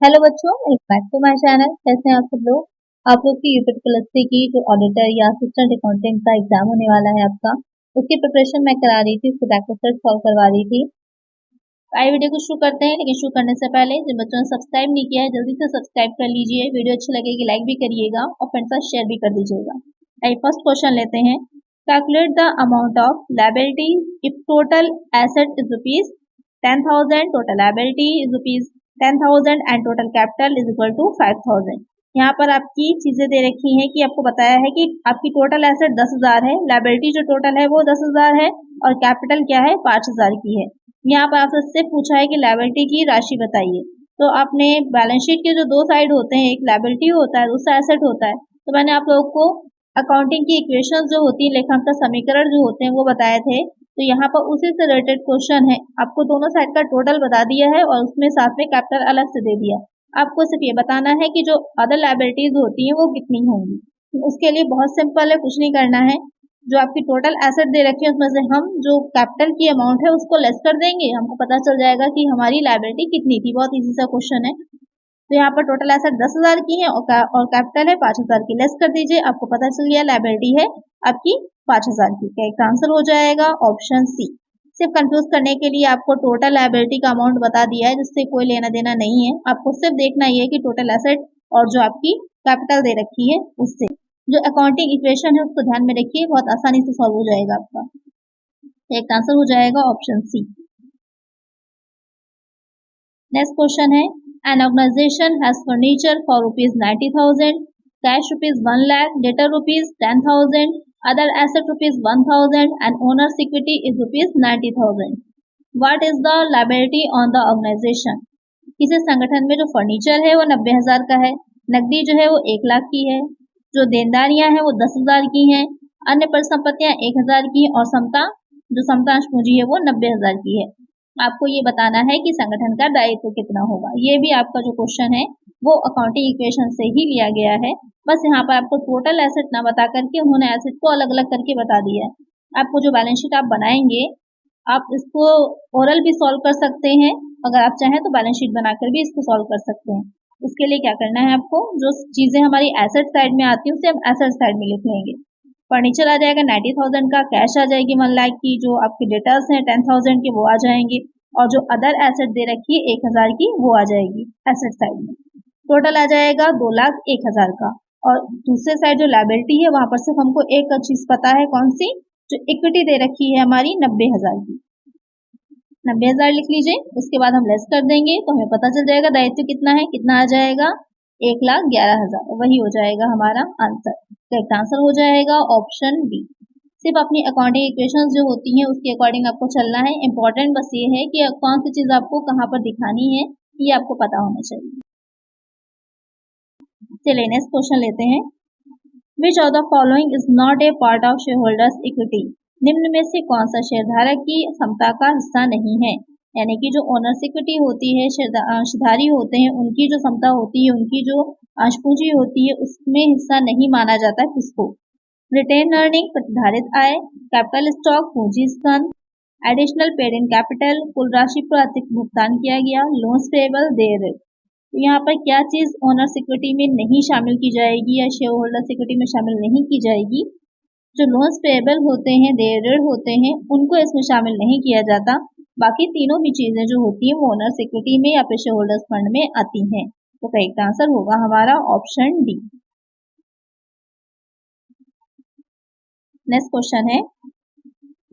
Hello बच्चों, welcome back to my channel. कैसे हैं आप सब लोग। आप लोग की यूपी ट्रिपल एससी की जो ऑडिटर या असिस्टेंट अकाउंटेंट का एग्जाम होने वाला है आपका, उसकी प्रिपरेशन मैं करा रही थी, उसको बैक सेट सॉल्व करवा रही थी। आइए वीडियो को शुरू करते हैं, लेकिन शुरू करने से पहले जिन बच्चों ने सब्सक्राइब नहीं किया है जल्दी से सब्सक्राइब कर लीजिए। वीडियो अच्छी लगेगी लाइक भी करिएगा और फ्रेंड्स के साथ शेयर भी कर दीजिएगा। आइए फर्स्ट क्वेश्चन लेते हैं। Calculate the amount of liability if total asset is rupees 10,000, total liability is rupees 10,000 and total capital is equal to 5,000। यहाँ पर आपकी चीजें दे रखी हैं कि आपको बताया है कि आपकी टोटल एसेट 10,000 है, लायबिलिटी जो टोटल है वो 10,000 है और कैपिटल क्या है 5,000 की है। यहाँ पर आपसे सिर्फ पूछा है कि लायबिलिटी की राशि बताइए। तो आपने बैलेंस शीट के जो दो साइड होते हैं, एक लायबिलिटी होता है दूसरा एसेट होता है, तो मैंने आप लोगों को अकाउंटिंग की इक्वेशंस जो होती है, लेखांकन समीकरण जो होते हैं वो बताए थे। तो यहाँ पर उसी से रिलेटेड क्वेश्चन है। आपको दोनों साइड का टोटल बता दिया है और उसमें साथ में कैपिटल अलग से दे दिया। आपको सिर्फ ये बताना है कि जो अदर लायबिलिटीज होती हैं वो कितनी होंगी। उसके लिए बहुत सिंपल है, कुछ नहीं करना है। जो आपकी टोटल एसेट दे रखी है उसमें से हम जो कैपिटल की अमाउंट है उसको लेस कर देंगे, हमको पता चल जाएगा कि हमारी लायबिलिटी कितनी थी। बहुत इजी सा क्वेश्चन है। तो यहाँ पर टोटल एसेट 10,000 की है और कैपिटल है 5,000 की। लेस कर दीजिए, आपको पता चल गया लायबिलिटी है आपकी 5,000 की। क्या आंसर हो जाएगा ऑप्शन सी। सिर्फ कंफ्यूज करने के लिए आपको टोटल लायबिलिटी का अमाउंट बता दिया है, जिससे कोई लेना देना नहीं है। आपको सिर्फ देखना ये है कि टोटल एसेट और जो आपकी कैपिटल दे रखी है उससे जो अकाउंटिंग इक्वेशन है उसको ध्यान में रखिए, बहुत आसानी से सॉल्व हो जाएगा आपका। एक आंसर हो जाएगा ऑप्शन सी। नेक्स्ट क्वेश्चन है, an organization has furniture for rupees 90,000, cash rupees 1 lakh, debtor rupees 10,000, other asset rupees 1,000 and owners equity is rupees 90,000। What is the liability on the organization. किसी संगठन में जो फर्नीचर है वो 90,000 का है, नकदी जो है वो 1 लाख की है, जो देनदारियां हैं वो 10,000 की हैं, अन्य परिसंपत्तियां 1,000 की और जो समतांश पूंजी है वो 90,000 की है। आपको ये बताना है कि संगठन का दायित्व कितना होगा। ये भी आपका जो क्वेश्चन है वो अकाउंटिंग इक्वेशन से ही लिया गया है। बस यहाँ पर आपको टोटल एसेट ना बता करके उन्होंने एसेट को अलग अलग करके बता दिया है। आपको जो बैलेंस शीट आप बनाएंगे, आप इसको ओरल भी सॉल्व कर सकते हैं, अगर आप चाहें तो बैलेंस शीट बनाकर भी इसको सॉल्व कर सकते हैं। उसके लिए क्या करना है, आपको जो चीजें हमारी एसेट साइड में आती है उसे हम एसेट साइड में लिख लेंगे। फर्नीचर आ जाएगा 90,000 का, कैश आ जाएगी 1 लाख की, जो आपके डेटर्स हैं 10,000 के वो आ जाएंगे, और जो अदर एसेट दे रखी है 1,000 की वो आ जाएगी एसेट साइड में। टोटल आ जाएगा 2,01,000 का। और दूसरे साइड जो लायबिलिटी है वहां पर सिर्फ हमको एक चीज पता है, कौन सी, जो इक्विटी दे रखी है हमारी 90,000 की। 90,000 लिख लीजिए, उसके बाद हम लेस कर देंगे तो हमें पता चल जाएगा दायित्व कितना है। कितना आ जाएगा 1,11,000, वही हो जाएगा हमारा आंसर। करेक्ट आंसर हो जाएगा ऑप्शन बी। सिर्फ अपनी अकाउंटिंग इक्वेशंस जो होती हैं उसके अकॉर्डिंग आपको चलना है। इंपॉर्टेंट बस ये है कि कौन सी चीज आपको कहाँ पर दिखानी है ये आपको पता होना चाहिए। चलिए नेक्स्ट क्वेश्चन लेते हैं। विच of the following is not a part of share holders equity. निम्न में से कौन सा शेयरधारक की क्षमता का हिस्सा नहीं है। यानी कि जो ओनर्स इक्विटी होती है, शेयरधारी होते हैं, उनकी जो क्षमता होती है, उनकी जो अंश पूंजी होती है उसमें हिस्सा नहीं माना जाता किसको। रिटेन अर्निंग प्रतिधारित आय, कैपिटल स्टॉक पूंजी स्कंद, एडिशनल पेड इन कैपिटल, कुल राशि पर अतिरिक्त भुगतान किया गया, लोन्स पेएबल, देय ऋण। तो यहाँ पर क्या चीज ओनर्स इक्विटी में नहीं शामिल की जाएगी या शेयर होल्डर्स इक्विटी में शामिल नहीं की जाएगी। जो लोन्स पेएबल होते हैं, देय ऋण होते हैं, उनको इसमें शामिल नहीं किया जाता। बाकी तीनों भी चीजें जो होती हैं वो ओनर्स इक्विटी में या फिर शेयर होल्डर्स फंड में आती हैं। तो करेक्ट आंसर होगा हमारा ऑप्शन डी। नेक्स्ट क्वेश्चन है,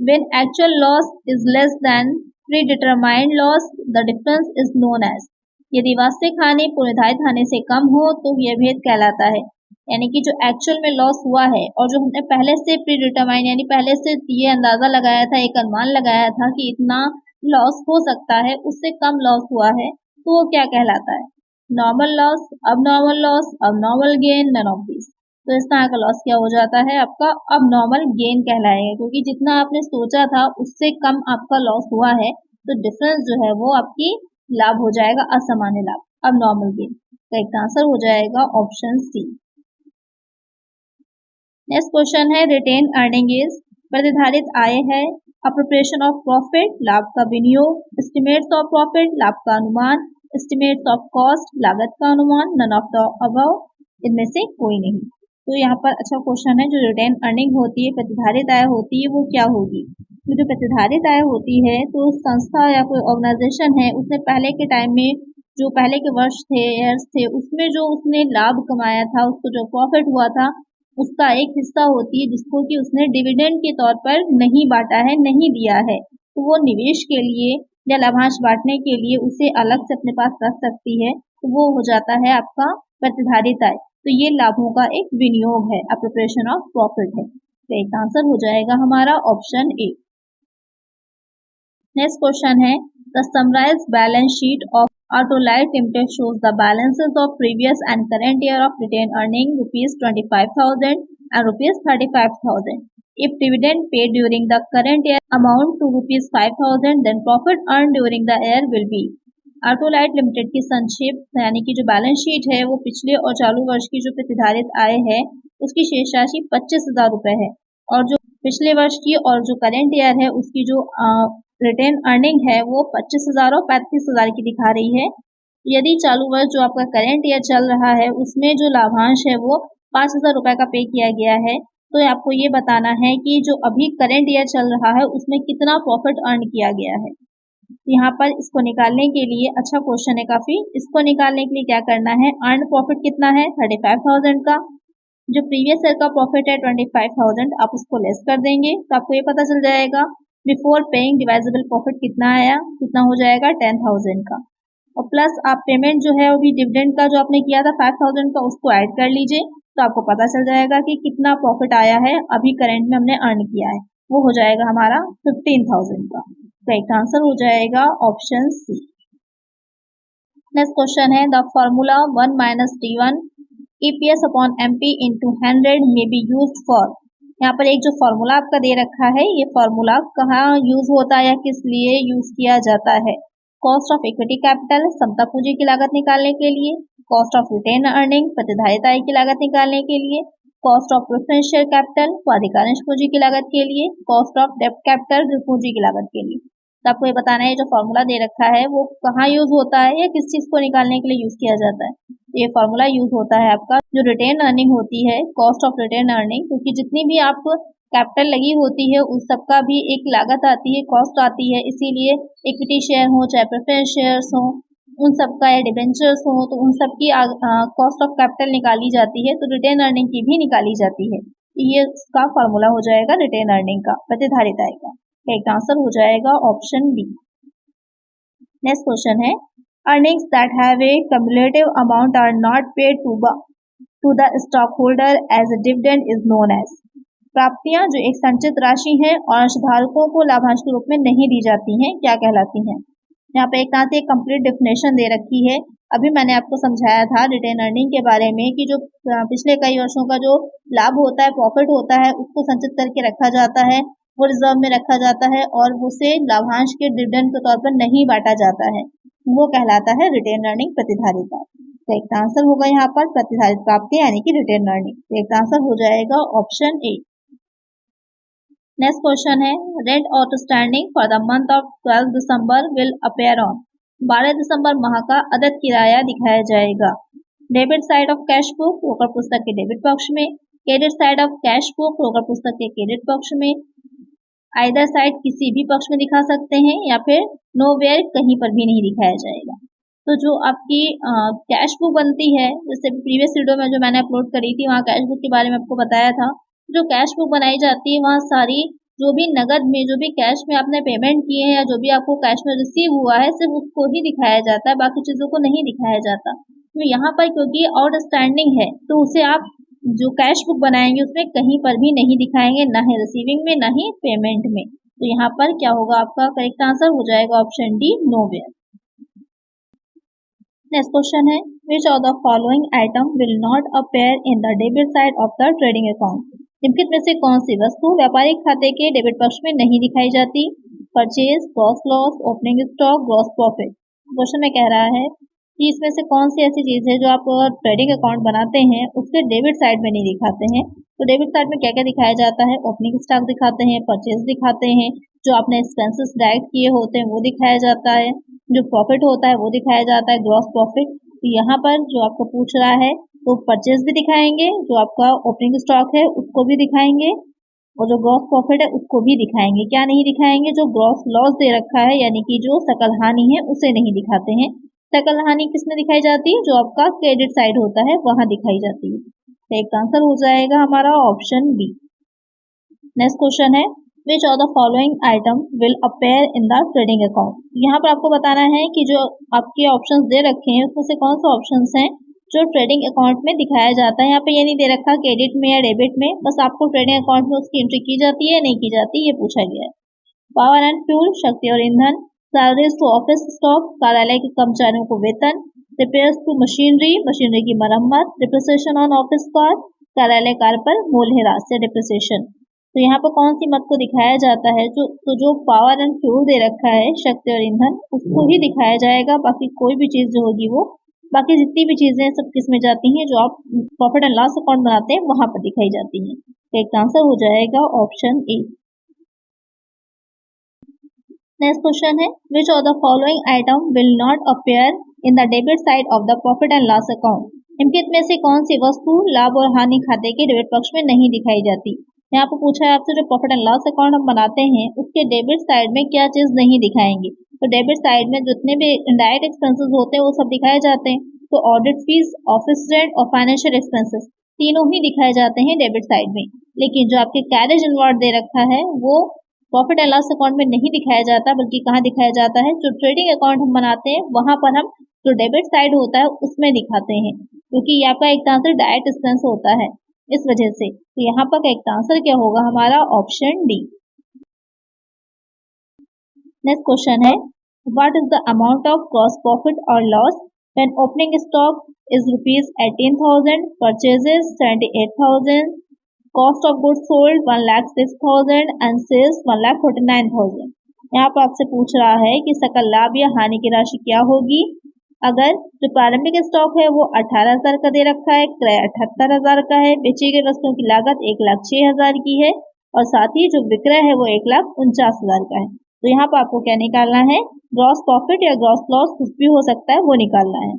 when actual loss is less than predetermined loss the difference is known as. यदि वास्तविक हानि पूर्वनिर्धारित हानि से कम हो तो यह भेद कहलाता है। यानी कि जो एक्चुअल में लॉस हुआ है और जो हमने पहले से प्री डिटरमाइन यानी पहले से ये अंदाजा लगाया था, एक अनुमान लगाया था कि इतना लॉस हो सकता है, उससे कम लॉस हुआ है, तो वो क्या कहलाता है। Normal loss, abnormal loss, abnormal gain, none of this. तो इस तरह का लॉस क्या हो जाता है आपका अबनॉर्मल गेन कहलाएगा, क्योंकि जितना आपने सोचा था उससे कम आपका लॉस हुआ है, तो डिफरेंस जो है वो आपकी लाभ हो जाएगा, असामान्य लाभ, अबनॉर्मल गेन। करेक्ट आंसर हो जाएगा ऑप्शन सी। नेक्स्ट क्वेश्चन है, रिटेन अर्निंग इज प्रतिधारित आय है, अप्रोप्रिएशन ऑफ प्रॉफिट लाभ का विनियोग, एस्टिमेट्स ऑफ प्रॉफिट लाभ का अनुमान, एस्टिमेट्स ऑफ कॉस्ट, लागत का अनुमान, नन ऑफ द अबव, इनमें से कोई नहीं। तो यहाँ पर अच्छा क्वेश्चन है, जो रिटेन अर्निंग होती है, प्रतिधारित आय होती है, वो क्या होगी। तो जो प्रतिधारित आय होती है, तो संस्था या कोई ऑर्गेनाइजेशन है, उसने पहले के टाइम में जो पहले के वर्ष थे, ईयर्स थे, उसमें जो उसने लाभ कमाया था, उसको जो प्रॉफिट हुआ था, उसका एक हिस्सा होती है जिसको कि उसने डिविडेंड के तौर पर नहीं बांटा है, नहीं दिया है, तो वो निवेश के लिए या लाभांश बांटने के लिए उसे अलग से अपने पास रख सकती है, तो वो हो जाता है आपका प्रतिधारित आय। तो ये लाभों का एक विनियोग है, अप्रोप्रिएशन ऑफ प्रॉफिट है। तो एक आंसर हो जाएगा हमारा ऑप्शन ए। नेक्स्ट क्वेश्चन है, the summarise balance sheet of Autolite Limited shows the balances of previous and current year of retained earning rupees 25,000 and rupees 35,000. If dividend paid during the current year amount to rupees 5,000, then profit earned during the year will be. Autolite Limited की संक्षेप यानी कि जो balance sheet है, वो पिछले और चालू वर्ष की जो प्रतिधारित आय है, उसकी शेष राशि 25,000 रुपए है, और जो पिछले वर्ष की और जो करेंट ईयर है, उसकी जो रिटेन अर्निंग है, वो 25,000 और 35,000 की दिखा रही है। यदि चालू वर्ष जो आपका करेंट ईयर चल रहा है, उसमें जो लाभांश है वो 5,000 रुपए का पे किया गया है, तो आपको ये बताना है कि जो अभी करेंट ईयर चल रहा है, उसमें कितना प्रॉफिट अर्न किया गया है। यहाँ पर इसको निकालने के लिए अच्छा क्वेश्चन है काफी। इसको निकालने के लिए क्या करना है, अर्न प्रॉफिट कितना है 35,000 का, जो प्रीवियस ईयर का प्रॉफिट है 25,000, आप उसको लेस कर देंगे तो आपको ये पता चल जाएगा बिफोर पेइंग डिवाइजेबल प्रॉफिट कितना आया, कितना हो जाएगा 10,000 का, और प्लस आप पेमेंट जो है अभी डिविडेंड का जो आपने किया था 5,000 का, उसको ऐड कर लीजिए, तो आपको पता चल जाएगा कि कितना प्रॉफिट आया है अभी करंट में हमने अर्न किया है, वो हो जाएगा हमारा 15,000 का। करेक्ट आंसर हो जाएगा ऑप्शन सी। नेक्स्ट क्वेश्चन है, the formula 1 minus D1 EPS upon MP into 100 में बी यूज फॉर। यहाँ पर एक जो फॉर्मूला आपका दे रखा है, ये फॉर्मूला कहाँ यूज होता है या किस लिए यूज किया जाता है। कॉस्ट ऑफ इक्विटी कैपिटल, समता पूंजी की लागत निकालने के लिए, कॉस्ट ऑफ रिटेन अर्निंग, प्रतिधारित आय की लागत निकालने के लिए, cost of preference share capital, अधिकांश पूंजी की लागत के लिए, कॉस्ट ऑफ डेब्ट कैपिटल, पूंजी की लागत के लिए। तो आपको ये बताना है, जो फॉर्मूला दे रखा है वो कहाँ यूज होता है या किस चीज को निकालने के लिए यूज किया जाता है। ये फॉर्मूला यूज होता है आपका जो रिटेन अर्निंग होती है, कॉस्ट ऑफ रिटेन अर्निंग, क्योंकि जितनी भी आप कैपिटल लगी होती है उस सबका भी एक लागत आती है, कॉस्ट आती है, इसीलिए इक्विटी शेयर हो चाहे प्रेफरेंस शेयर्स हो, उन सबका या डिबेंचर्स हो, तो उन सबकी कॉस्ट ऑफ कैपिटल निकाली जाती है, तो रिटेन अर्निंग की भी निकाली जाती है। ये इसका फॉर्मूला हो जाएगा रिटेन अर्निंग का, प्रतिधारित आय का। एक आंसर हो जाएगा ऑप्शन बी। नेक्स्ट क्वेश्चन है, earnings that have a cumulative amount are not paid to the stock holder as a dividend is known as. प्राप्तियां जो एक संचित राशि है और अंशधारकों को लाभांश के रूप में नहीं दी जाती हैं, क्या कहलाती हैं। यहाँ पे एक तरह से कंप्लीट डेफिनेशन दे रखी है। अभी मैंने आपको समझाया था रिटेन अर्निंग के बारे में कि जो पिछले कई वर्षों का जो लाभ होता है, प्रॉफिट होता है, उसको संचित करके रखा जाता है, वो रिजर्व में रखा जाता है और उसे लाभांश के डिविडेंड के तौर पर नहीं बांटा जाता है, वो कहलाता है रिटेन अर्निंग, प्रतिधारित आय। तो एक आंसर होगा यहाँ पर प्रतिधारित प्राप्ति यानी कि रिटेन अर्निंग। तो एक आंसर हो जाएगा ऑप्शन ए। नेक्स्ट क्वेश्चन है, rent outstanding for the month of 12 December will appear on. 12 दिसंबर माह का अदद किराया दिखाया जाएगा। Debit side of cash book, रोकड़ पुस्तक के डेबिट पक्ष में, credit side of cash book, रोकड़ पुस्तक के क्रेडिट पक्ष में, आइदर साइड किसी भी पक्ष में दिखा सकते हैं या फिर नोवेयर कहीं पर भी नहीं दिखाया जाएगा। तो जो आपकी कैश बुक बनती है, जैसे प्रीवियस वीडियो में जो मैंने अपलोड करी थी, वहाँ कैश बुक के बारे में आपको बताया था। जो कैश बुक बनाई जाती है, वहाँ सारी जो भी नगद में, जो भी कैश में आपने पेमेंट किए हैं या जो भी आपको कैश में रिसीव हुआ है, सिर्फ उसको ही दिखाया जाता है, बाकी चीजों को नहीं दिखाया जाता। तो यहाँ पर क्योंकि आउटस्टैंडिंग है, तो उसे आप जो कैश बुक बनाएंगे उसमें कहीं पर भी नहीं दिखाएंगे, ना ही रिसीविंग में, ना ही पेमेंट में। तो यहाँ पर क्या होगा, आपका करेक्ट आंसर हो जाएगा option D, nowhere. Next question है, which of the following item will not appear in the debit side of the trading account. निम्नलिखित में से कौन सी वस्तु व्यापारिक खाते के डेबिट पक्ष में नहीं दिखाई जाती। Purchase, gross loss, opening stock, gross profit. Question में कह रहा है कि इसमें से कौन सी ऐसी चीज़ है जो आप ट्रेडिंग अकाउंट बनाते हैं उसके डेबिट साइड में नहीं दिखाते हैं। तो डेबिट साइड में क्या क्या दिखाया जाता है, ओपनिंग स्टॉक दिखाते हैं, परचेज दिखाते हैं, जो आपने एक्सपेंसेस डायरेक्ट किए होते हैं वो दिखाया जाता है, जो प्रॉफिट होता है वो दिखाया जाता है, ग्रॉस प्रॉफिट। तो यहाँ पर जो आपको पूछ रहा है तो परचेज भी दिखाएंगे, जो आपका ओपनिंग स्टॉक है उसको भी दिखाएंगे, और जो ग्रॉस प्रॉफिट है उसको भी दिखाएंगे। क्या नहीं दिखाएंगे, जो ग्रॉस लॉस दे रखा है यानी कि जो सकल हानि है उसे नहीं दिखाते हैं। सकल हानि किसमें दिखाई जाती है, जो आपका क्रेडिट साइड होता है वहां दिखाई जाती है। तो एक आंसर हो जाएगा हमारा ऑप्शन बी। नेक्स्ट क्वेश्चन है which of the following item will appear in the trading account. यहाँ पर आपको बताना है कि जो आपके ऑप्शंस दे रखे हैं उसमें से कौन से ऑप्शंस हैं जो ट्रेडिंग अकाउंट में दिखाया जाता है। यहाँ पे ये नहीं दे रखा क्रेडिट में या डेबिट में, बस आपको ट्रेडिंग अकाउंट में उसकी एंट्री की जाती है नहीं की जाती ये पूछा गया है। पावर एंड फ्यूल, शक्ति और ईंधन, सैलरीज टू ऑफिस स्टॉक, कार्यालय के कर्मचारियों को वेतन, रिपेयर्स टू मशीनरी, मशीनरी की मरम्मत, डिप्रिसिएशन ऑन ऑफिस कार, कार्यालय कार पर मूल्यह्रास या डिप्रिसिएशन। तो यहाँ पर कौन सी मत को दिखाया जाता है, जो पावर एंड फ्यूल दे रखा है, शक्ति और ईंधन, उसको ही दिखाया जाएगा। बाकी कोई भी चीज जो होगी वो, बाकी जितनी भी चीजें सब किस में जाती हैं, जो आप प्रॉफिट एंड लॉस अकाउंट बनाते हैं वहां पर दिखाई जाती हैं। तो एक आंसर हो जाएगा ऑप्शन ए। नेक्स्ट क्वेश्चन है which of the following item will not appear in the debit side of the profit and loss account. निम्नलिखित में से कौन सी वस्तु लाभ और हानि खाते के डेबिट पक्ष में नहीं दिखाई जाती। यहाँ पर पूछा है आपसे जो प्रॉफिट एंड लॉस अकाउंट हम बनाते हैं उसके डेबिट साइड में क्या चीज नहीं दिखाएंगे। तो डेबिट साइड में जितने भी इनडायरेक्ट एक्सपेंसेस होते हैं वो सब दिखाए जाते हैं। तो ऑडिट फीस, ऑफिस रेंट और फाइनेंशियल एक्सपेंसेस तीनों ही दिखाए जाते हैं डेबिट साइड में। लेकिन जो आपके कैरेज इनवर्ड दे रखा है वो प्रॉफिट एंड लॉस अकाउंट में नहीं दिखाया जाता, बल्कि कहाँ दिखाया जाता है, जो ट्रेडिंग अकाउंट हम बनाते हैं वहां पर हम जो डेबिट साइड होता है उसमें दिखाते हैं, क्योंकि यहाँ पर एक आंसर डायरेक्ट एक्सपेंस होता है इस वजह से। तो यहाँ पर एक आंसर क्या होगा हमारा ऑप्शन डी। नेक्स्ट क्वेश्चन है what is the amount of gross profit और loss when opening stock is ₹18,000, purchases 78,000, cost of goods sold 1,06,000 and sales 1,49,000। यहाँ पर आपसे पूछ रहा है कि सकल लाभ या हानि की राशि क्या होगी अगर जो प्रारंभिक स्टॉक है वो 18,000 का दे रखा है, क्रय 78,000 का है, बेची गई वस्तुओं की लागत 1,06,000 की है और साथ ही जो विक्रय है वो 1,49,000 का है। तो यहाँ पर आपको क्या निकालना है, ग्रॉस प्रॉफिट या ग्रॉस लॉस कुछ भी हो सकता है वो निकालना है।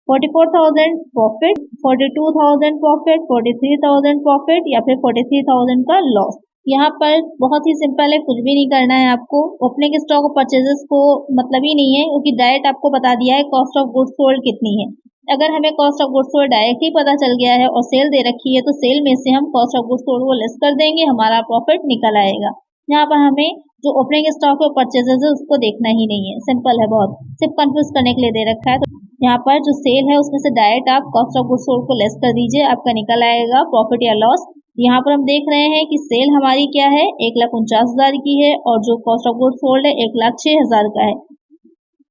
44,000 प्रॉफिट, 42,000 प्रॉफिट, 43,000 प्रॉफिट या फिर 43,000 का लॉस। यहाँ पर बहुत ही सिंपल है, कुछ भी नहीं करना है आपको। ओपनिंग स्टॉक और परचेजेस को मतलब ही नहीं है, क्योंकि डायरेक्ट आपको बता दिया है कॉस्ट ऑफ गुड्स सोल्ड कितनी है। अगर हमें cost of goods sold direct ही पता चल गया है और सेल दे रखी है तो सेल में से हम कॉस्ट ऑफ गुड्स सोल्ड को लेस कर देंगे, हमारा प्रॉफिट निकल आएगा। यहाँ पर हमें जो ओपनिंग स्टॉक और परचेजेस है उसको देखना ही नहीं है, सिंपल है बहुत, सिर्फ कंफ्यूज करने के लिए दे रखा है। तो यहाँ पर जो सेल है उसमें से डायरेक्ट आप कॉस्ट ऑफ गुड्स सोल्ड को लेस कर दीजिए, आपका निकल आएगा प्रॉफिट या लॉस। यहाँ पर हम देख रहे हैं कि सेल हमारी क्या है 1,49,000 की है और जो कॉस्ट ऑफ गुड्स सोल्ड है 1,06,000 का है।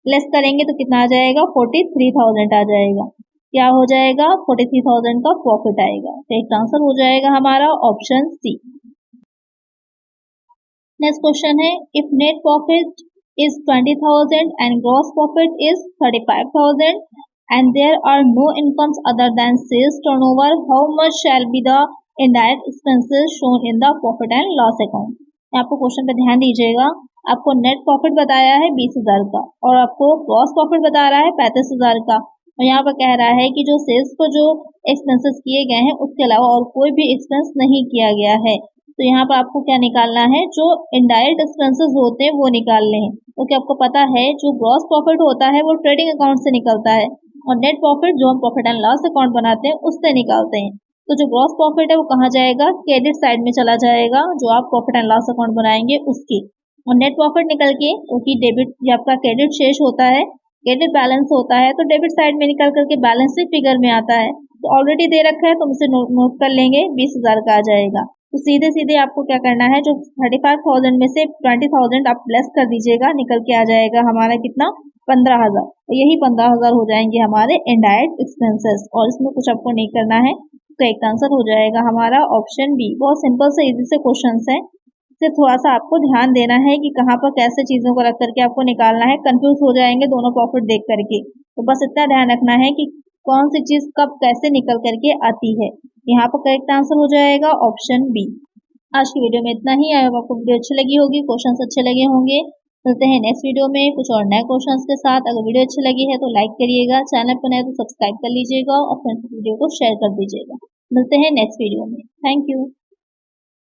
लेस करेंगे तो कितना आ जाएगा, 43,000 आ जाएगा। क्या हो जाएगा, 43,000 का प्रॉफिट आएगा। तो एक आंसर हो जाएगा हमारा ऑप्शन सी। नेक्स्ट क्वेश्चन है if net profit is 20,000 and gross profit is 35,000 and there are no incomes other than sales turnover, how much shall be the indirect expenses shown in the profit and loss account। आपको question पे ध्यान दीजिएगा, आपको net profit बताया है 20,000 का और आपको ग्रॉस प्रॉफिट बता रहा है 35,000 का, और यहाँ पर कह रहा है कि जो सेल्स को जो एक्सपेंसेस किए गए हैं उसके अलावा और कोई भी एक्सपेंस नहीं किया गया है। तो यहाँ पर आपको क्या निकालना है, जो इनडायरेक्ट एक्सपेंसेस होते हैं वो निकालने हैं, क्योंकि आपको पता है जो ग्रॉस प्रॉफिट होता है वो ट्रेडिंग अकाउंट से निकलता है और नेट प्रॉफिट जो हम प्रॉफिट एंड लॉस अकाउंट बनाते हैं उससे निकालते हैं। तो जो ग्रॉस प्रॉफिट है वो कहाँ जाएगा, क्रेडिट साइड में चला जाएगा, जो आप प्रॉफिट एंड लॉस अकाउंट बनाएंगे उसकी। और नेट प्रॉफिट निकल के, क्योंकि डेबिट या आपका क्रेडिट शेष होता है, क्रेडिट बैलेंस होता है, तो डेबिट साइड में निकल करके बैलेंस फिगर में आता है। तो ऑलरेडी दे रखा है तो उसे नोट कर लेंगे, 20,000 का आ जाएगा। तो सीधे सीधे आपको क्या करना है, जो 35,000 में से 20,000 आप लेस कर दीजिएगा, निकल के आ जाएगा हमारा कितना, 15,000। तो यही 15,000 हो जाएंगे हमारे इनडायरेक्ट एक्सपेंसेस, और इसमें कुछ आपको नहीं करना है। तो एक आंसर हो जाएगा हमारा ऑप्शन बी। बहुत सिंपल से इजी से क्वेश्चंस हैं। से थोड़ा सा आपको ध्यान देना है कि कहाँ पर कैसे चीजों को रख करके आपको निकालना है, कंफ्यूज हो जाएंगे दोनों प्रॉफिट देख करके। तो बस इतना ध्यान रखना है कि कौन सी चीज कब कैसे निकल करके आती है। यहाँ पर करेक्ट आंसर हो जाएगा ऑप्शन बी। आज की वीडियो में इतना ही। आई होप आपको वीडियो अच्छी लगी होगी, क्वेश्चंस अच्छे लगे होंगे। मिलते हैं नेक्स्ट वीडियो में कुछ और नए क्वेश्चंस के साथ। अगर वीडियो अच्छी लगी है तो लाइक करिएगा, चैनल पर नए तो सब्सक्राइब कर लीजिएगा और फ्रेंड्स वीडियो को शेयर कर दीजिएगा। मिलते हैं नेक्स्ट वीडियो में। Thank you.